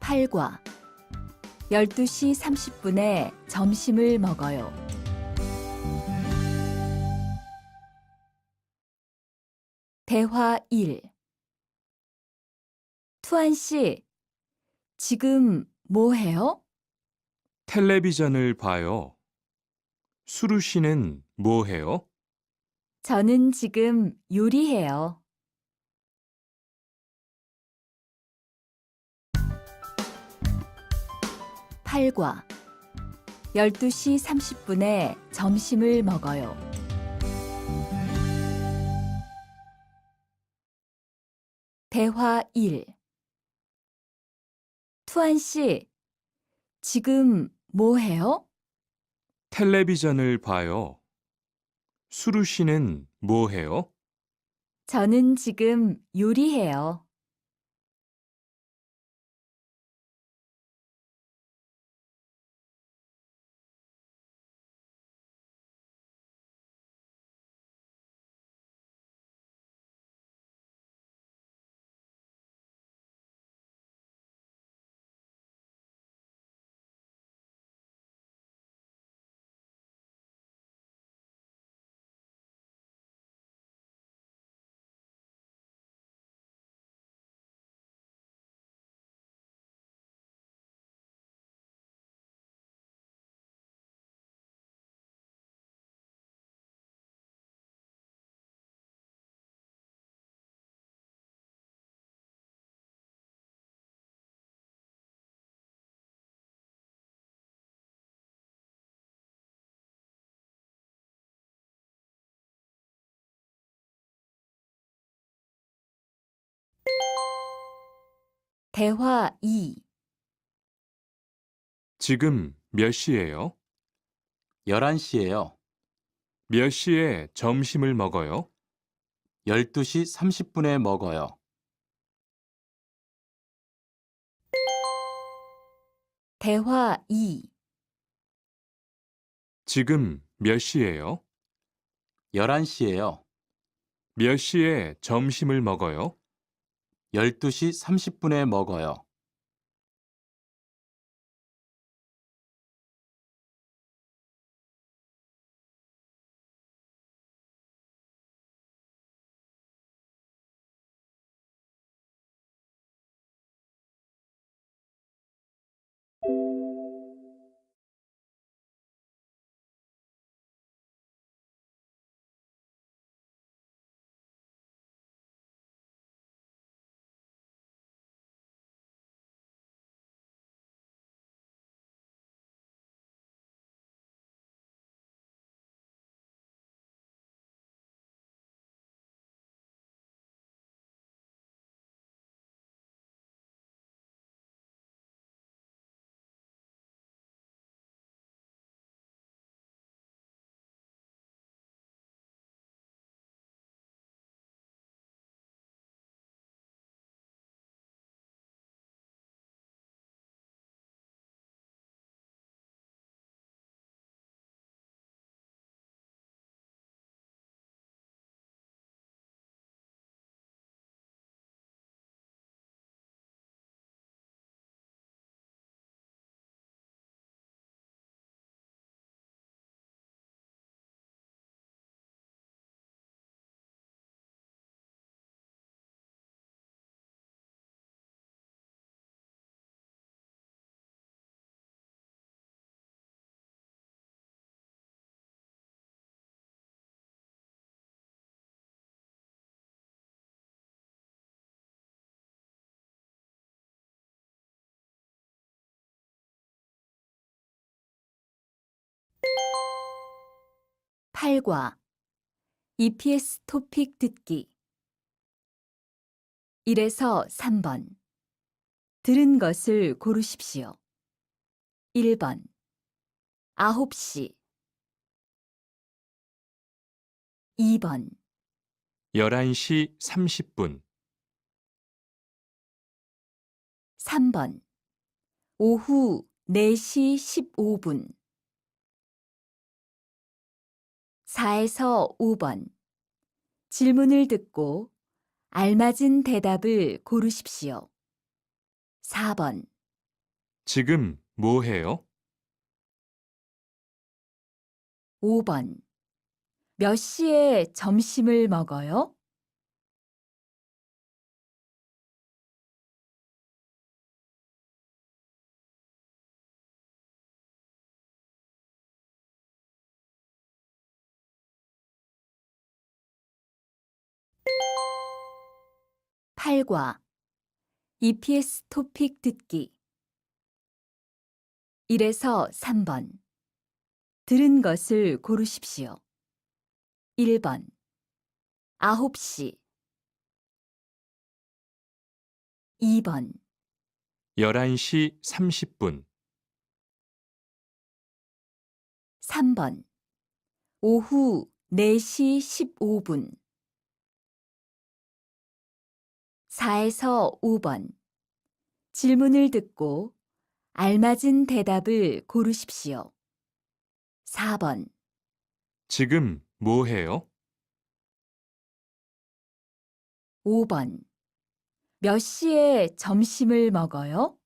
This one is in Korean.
8과 12시 30분에 점심을 먹어요. 대화 1. 투안 씨, 지금 뭐 해요? 텔레비전을 봐요. 수루 씨는 뭐 해요? 저는 지금 요리해요. 8과 12시 30분에 점심을 먹어요. 대화 1. 투안 씨, 지금 뭐 해요? 텔레비전을 봐요. 수루 씨는 뭐 해요? 저는 지금 요리해요. 대화 2. 지금 몇 시예요? 11시예요. 몇 시에 점심을 먹어요? 12시 30분에 먹어요. 대화 2. 지금 몇 시예요? 11시예요. 몇 시에 점심을 먹어요? 12시 30분에 먹어요. 팔과 EPS 토픽 듣기 1에서 3번 들은 것을 고르십시오. 1번 9시 2번 11시 30분, 3번 오후 4시 15분 4에서 5번 질문을 듣고 알맞은 대답을 고르십시오. 4번 지금 뭐 해요? 5번. 몇 시에 점심을 먹어요? 8과 EPS 토픽 듣기 1에서 3번. 들은 것을 고르십시오. 1번 9시 2번 11시 30분, 3번 오후 4시 15분 4에서 5번. 질문을 듣고 알맞은 대답을 고르십시오. 4번 지금 뭐 해요? 5번 몇 시에 점심을 먹어요?